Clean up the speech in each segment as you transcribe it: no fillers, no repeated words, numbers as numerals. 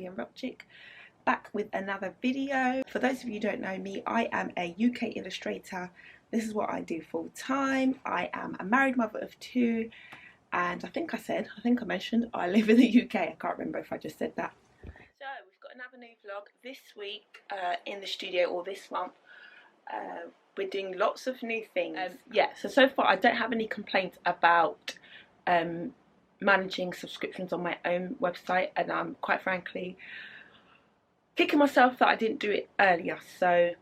NubianRockChick, back with another video. For those of you who don't know me, I am a UK illustrator. This is what I do full time. I am a married mother of 2, and I think I mentioned I live in the UK. I can't remember if I just said that. So we've got another new vlog this week in the studio, or this month. We're doing lots of new things. So far I don't have any complaints about managing subscriptions on my own website, and I'm quite frankly kicking myself that I didn't do it earlier. So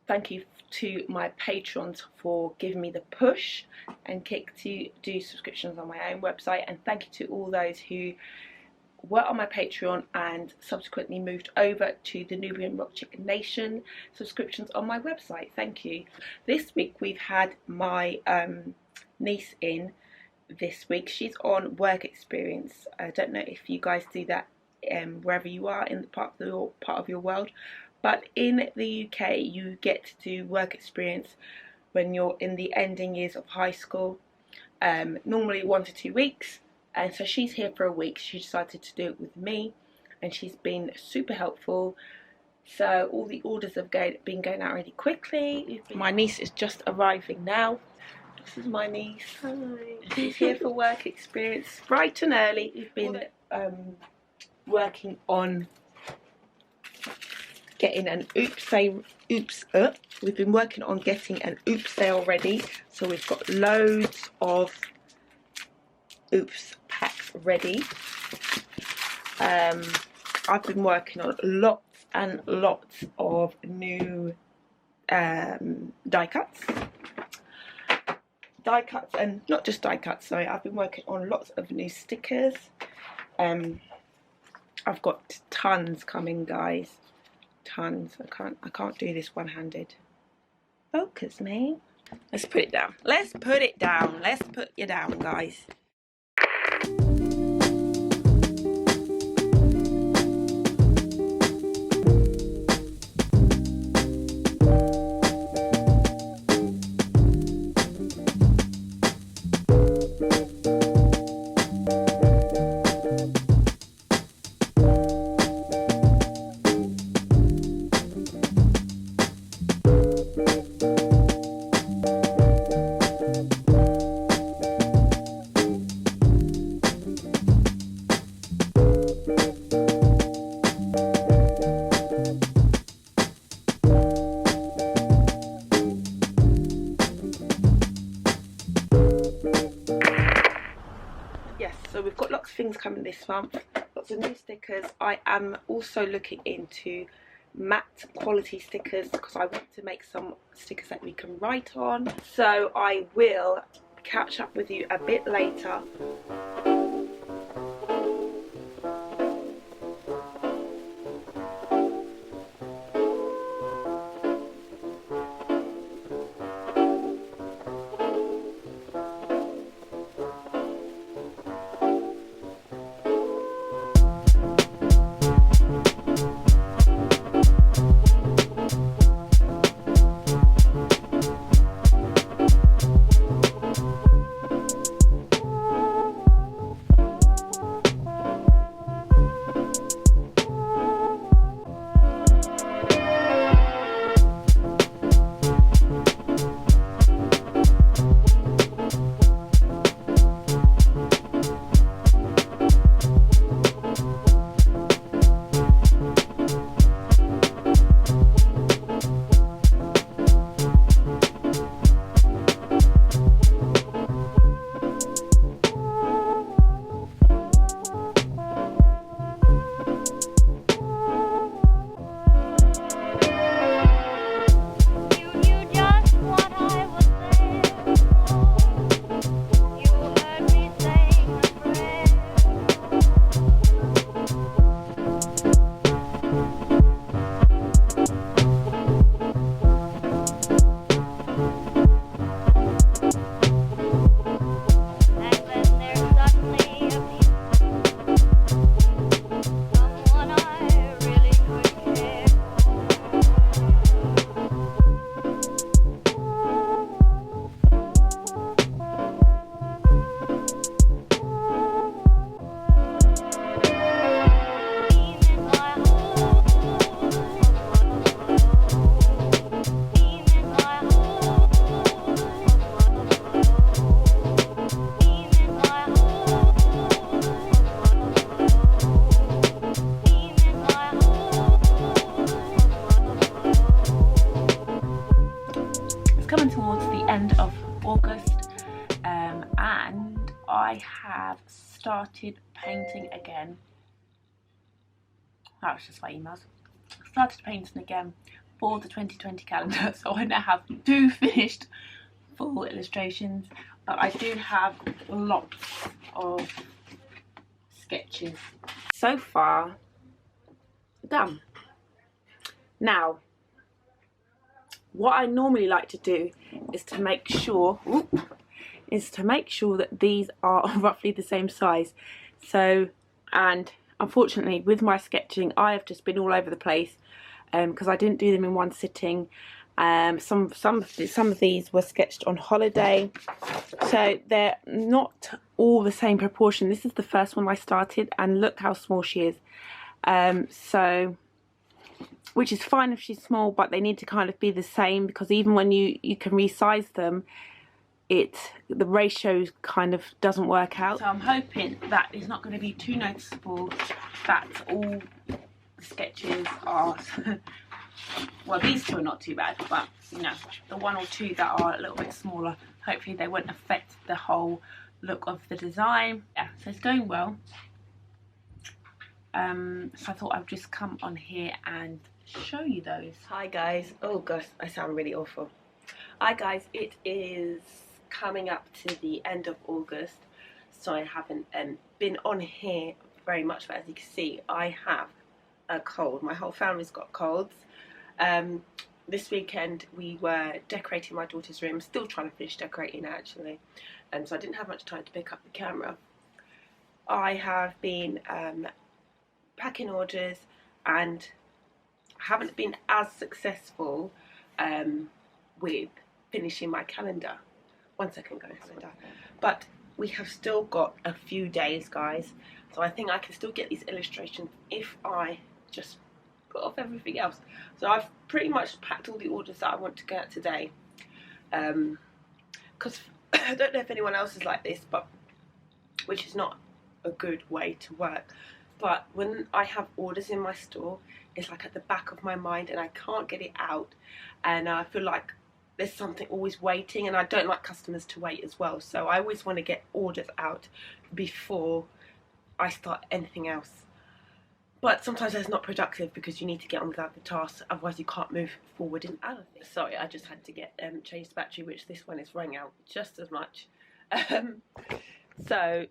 thank you to my patrons for giving me the push and kick to do subscriptions on my own website, and thank you to all those who were on my Patreon and subsequently moved over to the NubianRockChick Nation subscriptions on my website. Thank you. This week we've had my niece in this week. She's on work experience. I don't know if you guys do that wherever you are in the part of your world, but in the UK you get to do work experience when you're in the ending years of high school, normally 1 to 2 weeks. And so she's here for a week. She decided to do it with me, and she's been super helpful. So all the orders have been going out really quickly. My niece is just arriving now. This is my niece. Hi. She's here for work experience bright and early. We've been working on getting an we've been working on getting an oops sale ready. So we've got loads of oops packs ready. I've been working on lots and lots of new die cuts, and not just die cuts, sorry. I've been working on lots of new stickers. I've got tons coming, guys. Tons. I can't do this one-handed. Focus me. Let's put it down. Let's put it down. Let's put you down, guys. So we've got lots of things coming this month, lots of new stickers. I am also looking into matte quality stickers because I want to make some stickers that we can write on. So I will catch up with you a bit later. started painting again. That was just my emails. Started painting again for the 2020 calendar, so I now have 2 finished full illustrations, but I do have lots of sketches so far done. Now, what I normally like to do is to make sure that these are roughly the same size. So, and unfortunately with my sketching I have just been all over the place because I didn't do them in one sitting. Some of these were sketched on holiday, so they're not all the same proportion. This is the first one I started, and look how small she is. So, which is fine if she's small, but they need to kind of be the same, because even when you can resize them, the ratio kind of doesn't work out. So I'm hoping that it's not going to be too noticeable that all the sketches are well, these two are not too bad, but you know, the 1 or 2 that are a little bit smaller, hopefully they won't affect the whole look of the design. Yeah, so it's going well. So I thought I would just come on here and show you those. Hi guys. Oh gosh, I sound really awful. Hi guys, it is coming up to the end of August, so I haven't been on here very much, but as you can see I have a cold. My whole family's got colds. This weekend we were decorating my daughter's room, still trying to finish decorating actually, so I didn't have much time to pick up the camera. I have been packing orders and haven't been as successful with finishing my calendar. 1 second guys, but we have still got a few days guys, so I think I can still get these illustrations if I just put off everything else. So I've pretty much packed all the orders that I want to get today, because I don't know if anyone else is like this, but which is not a good way to work, but when I have orders in my store, it's like at the back of my mind and I can't get it out, and I feel like there's something always waiting, and I don't like customers to wait as well, so I always want to get orders out before I start anything else. But sometimes that's not productive because you need to get on with other tasks, otherwise you can't move forward in other things. Sorry, I just had to get change the battery, which this one is running out just as much. So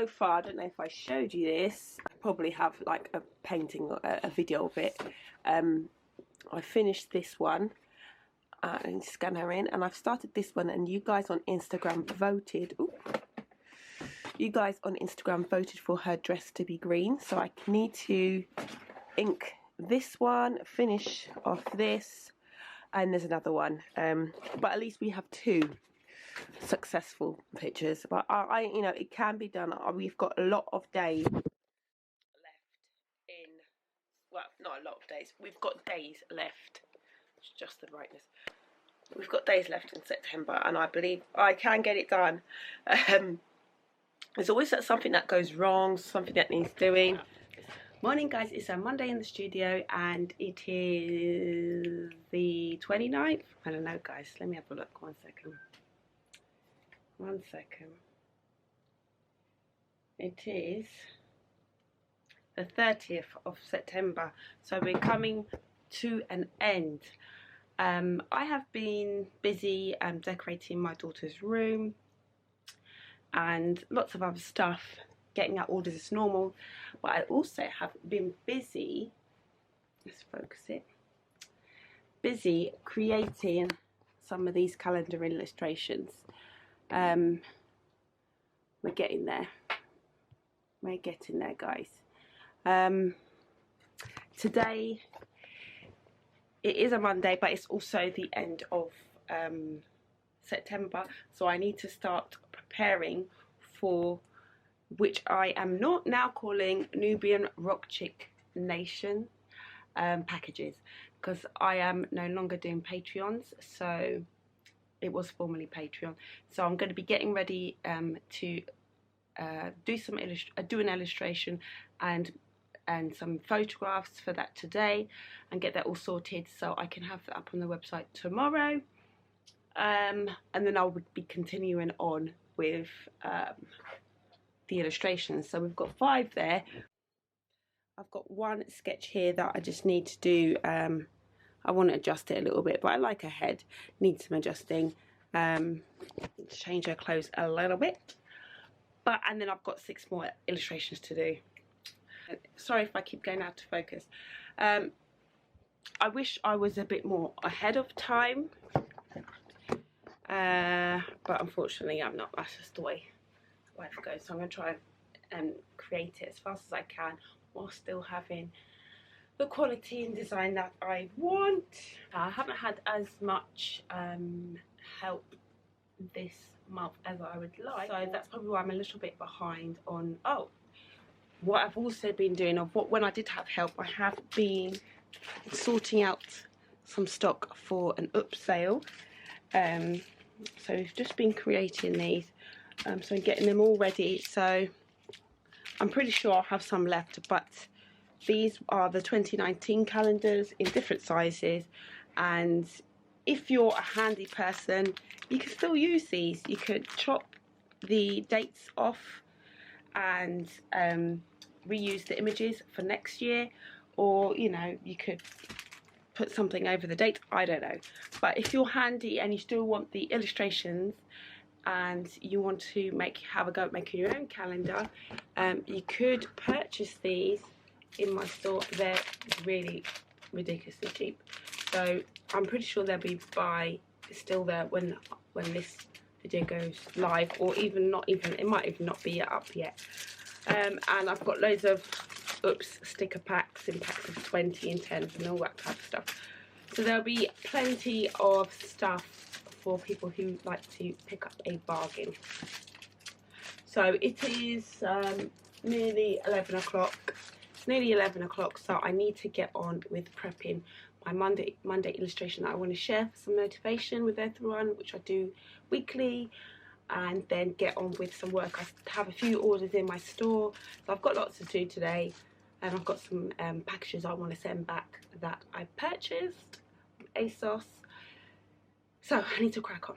far, I don't know if I showed you this. I probably have like a painting or a video of it. I finished this one and scan her in, and I've started this one, and you guys on Instagram voted. Ooh, you guys on Instagram voted for her dress to be green, so I need to ink this one, finish off this, and there's another one. But at least we have 2 successful pictures. But I you know, it can be done. We've got a lot of days left in, well, not a lot of days. We've got days left. It's just the brightness. We've got days left in September, and I believe I can get it done. There's always something that goes wrong, something that needs doing. Morning guys, it's a Monday in the studio, and it is the 29th. I don't know guys, let me have a look. 1 second. 1 second. It is the 30th of September, so we're coming to an end. I have been busy decorating my daughter's room and lots of other stuff, getting out orders as normal, but I also have been busy, let's focus it, busy creating some of these calendar illustrations. We're getting there. We're getting there guys. Today it is a Monday, but it's also the end of September, so I need to start preparing for, which I am not now calling NubianRockChick Nation packages, because I am no longer doing Patreons. So it was formerly Patreon, so I'm going to be getting ready to do an illustration and some photographs for that today, and get that all sorted so I can have that up on the website tomorrow. And then I would be continuing on with the illustrations. So we've got 5 there. I've got one sketch here that I just need to do. I want to adjust it a little bit, but I like her head, needs some adjusting. Change her clothes a little bit. And then I've got 6 more illustrations to do. Sorry if I keep going out of focus. I wish I was a bit more ahead of time, but unfortunately I'm not. That's just the way life goes. So I'm going to try and create it as fast as I can while still having the quality and design that I want. I haven't had as much help this month as I would like, so that's probably why I'm a little bit behind on what I've also been doing. When I did have help, I have been sorting out some stock for an up sale. So we've just been creating these, so I'm getting them all ready. So I'm pretty sure I'll have some left, but these are the 2019 calendars in different sizes, and if you're a handy person, you can still use these. You could chop the dates off and reuse the images for next year, or you know, you could put something over the date, I don't know. But if you're handy and you still want the illustrations and you want to have a go at making your own calendar, you could purchase these in my store. They're really ridiculously cheap, so I'm pretty sure they'll be still there when this video goes live, or even not even, it might even not be up yet. And I've got loads of sticker packs in packs of 20 and 10s and all that type of stuff. So there'll be plenty of stuff for people who like to pick up a bargain. So it is nearly 11 o'clock. It's nearly 11 o'clock, so I need to get on with prepping my Monday illustration that I want to share for some motivation with everyone, which I do weekly, and then get on with some work. I have a few orders in my store, so I've got lots to do today, and I've got some packages I want to send back that I purchased from ASOS. So I need to crack on.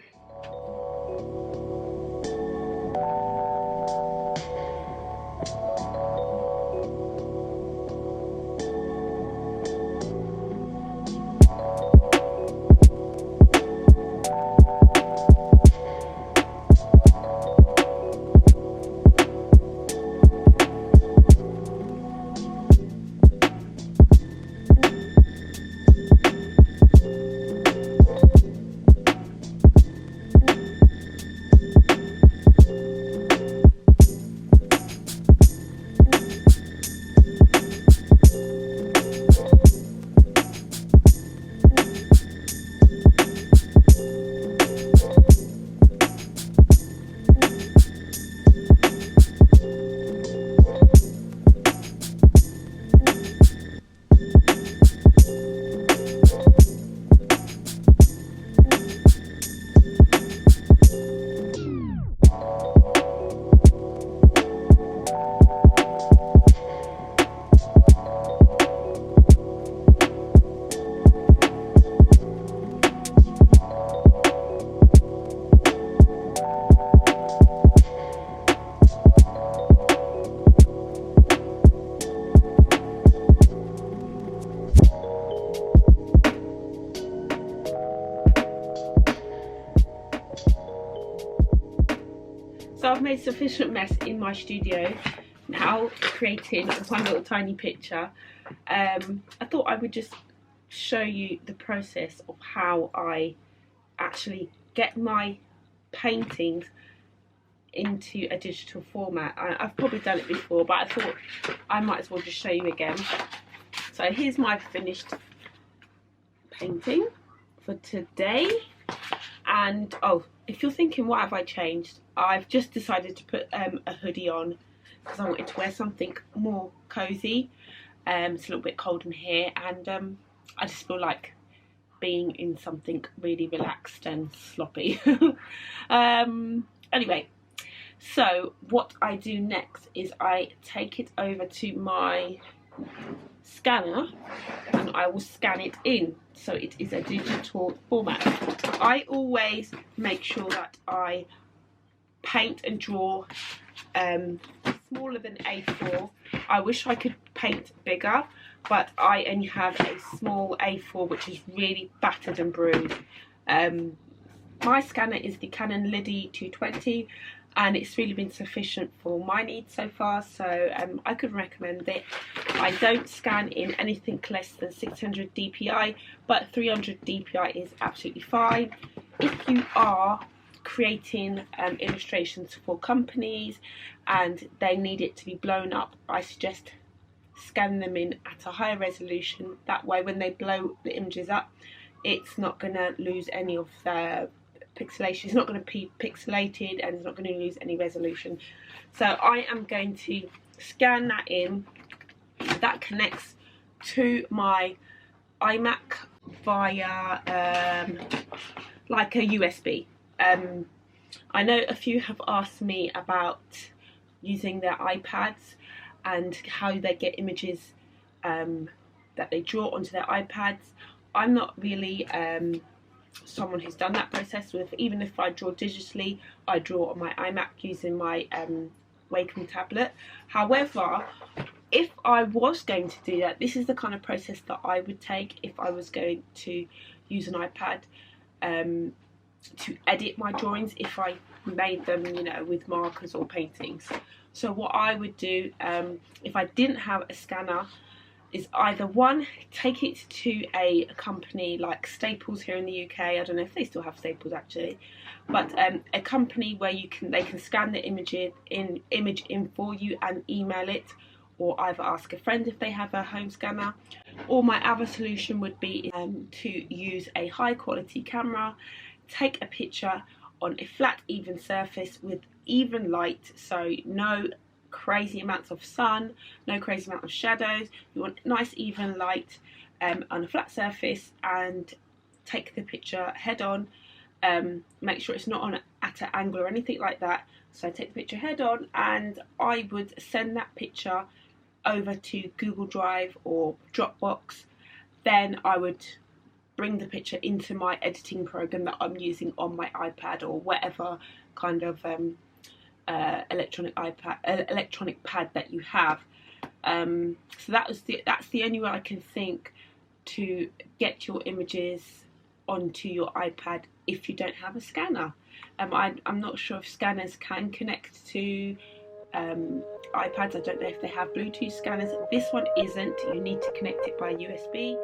So I've made sufficient mess in my studio now, creating one little tiny picture. I thought I would just show you the process of how I actually get my paintings into a digital format. I've probably done it before, but I thought I might as well just show you again. So here's my finished painting for today. And oh, if you're thinking what have I changed, I've just decided to put a hoodie on because I wanted to wear something more cozy. It's a little bit cold in here, and I just feel like being in something really relaxed and sloppy. Anyway, so what I do next is I take it over to my scanner and I will scan it in so it is a digital format. I always make sure that I paint and draw smaller than A4. I wish I could paint bigger, but I only have a small A4 which is really battered and bruised. My scanner is the Canon Lidi 220 and it's really been sufficient for my needs so far, so I could recommend it. I don't scan in anything less than 600 dpi, but 300 dpi is absolutely fine. If you are creating illustrations for companies and they need it to be blown up, I suggest scan them in at a higher resolution. That way when they blow the images up, it's not going to lose any of their pixelation. It's not going to be pixelated and it's not going to lose any resolution. So I am going to scan that in. That connects to my iMac via like a USB. I know a few have asked me about using their iPads and how they get images that they draw onto their iPads. I'm not really someone who's done that process with. Even if I draw digitally, I draw on my iMac using my Wacom tablet. However, if I was going to do that, this is the kind of process that I would take if I was going to use an iPad to edit my drawings, if I made them, you know, with markers or paintings. So what I would do if I didn't have a scanner is either one, take it to a company like Staples here in the UK. I don't know if they still have Staples actually, but a company where they can scan the image in for you and email it, or either ask a friend if they have a home scanner. Or my other solution would be to use a high quality camera, take a picture on a flat even surface with even light, so no crazy amounts of sun, no crazy amount of shadows. You want nice even light on a flat surface, and take the picture head on. Make sure it's not at an angle or anything like that. So take the picture head on, and I would send that picture over to Google Drive or Dropbox. Then I would bring the picture into my editing program that I'm using on my iPad or whatever kind of electronic pad that you have. So that's the only way I can think to get your images onto your iPad if you don't have a scanner. I'm not sure if scanners can connect to iPads. I don't know if they have Bluetooth scanners. This one isn't. You need to connect it by USB.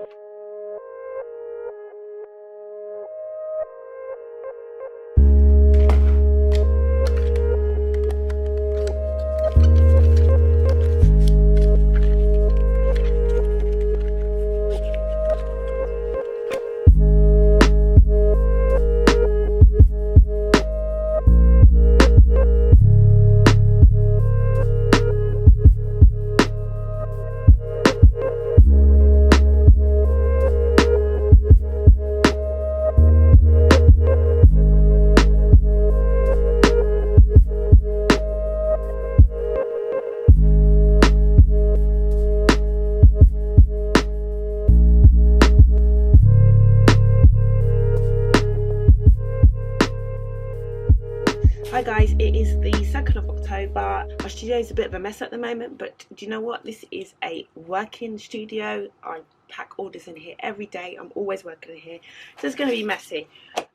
Hi guys, it is the 2nd of October. My studio is a bit of a mess at the moment, but do you know what? This is a working studio. I pack orders in here every day. I'm always working in here, so it's going to be messy.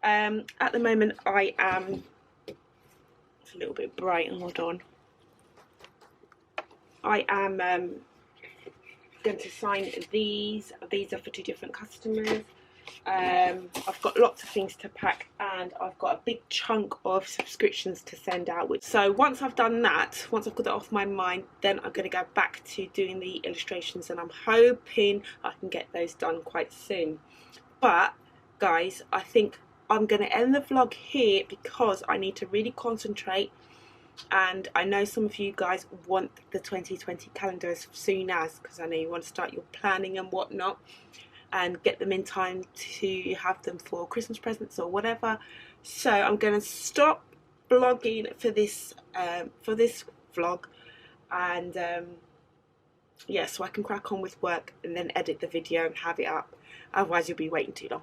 At the moment I am, it's a little bit bright, hold on. I am going to sign these. These are for 2 different customers. I've got lots of things to pack, and I've got a big chunk of subscriptions to send out. So once I've done that, once I've got that off my mind, then I'm going to go back to doing the illustrations, and I'm hoping I can get those done quite soon. But guys, I think I'm going to end the vlog here because I need to really concentrate, and I know some of you guys want the 2020 calendar as soon as, because I know you want to start your planning and whatnot and get them in time to have them for Christmas presents or whatever. So I'm going to stop vlogging for this vlog, and yeah, so I can crack on with work and then edit the video and have it up. Otherwise you'll be waiting too long.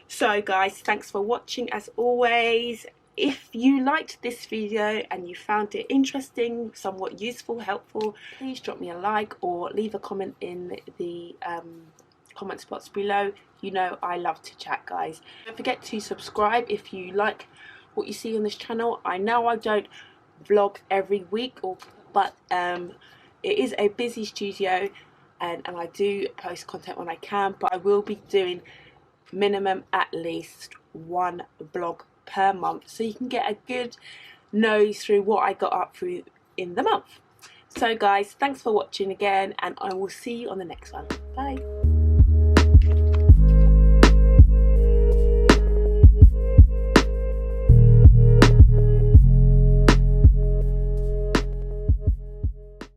So guys, thanks for watching as always. If you liked this video and you found it interesting, somewhat useful, helpful, please drop me a like or leave a comment in the comment box below. You know I love to chat, guys. Don't forget to subscribe if you like what you see on this channel. I know I don't vlog every week, but it is a busy studio, and I do post content when I can, but I will be doing minimum at least one vlog per month, so you can get a good nose through what I got up through in the month. So guys, thanks for watching again, and I will see you on the next one. Bye.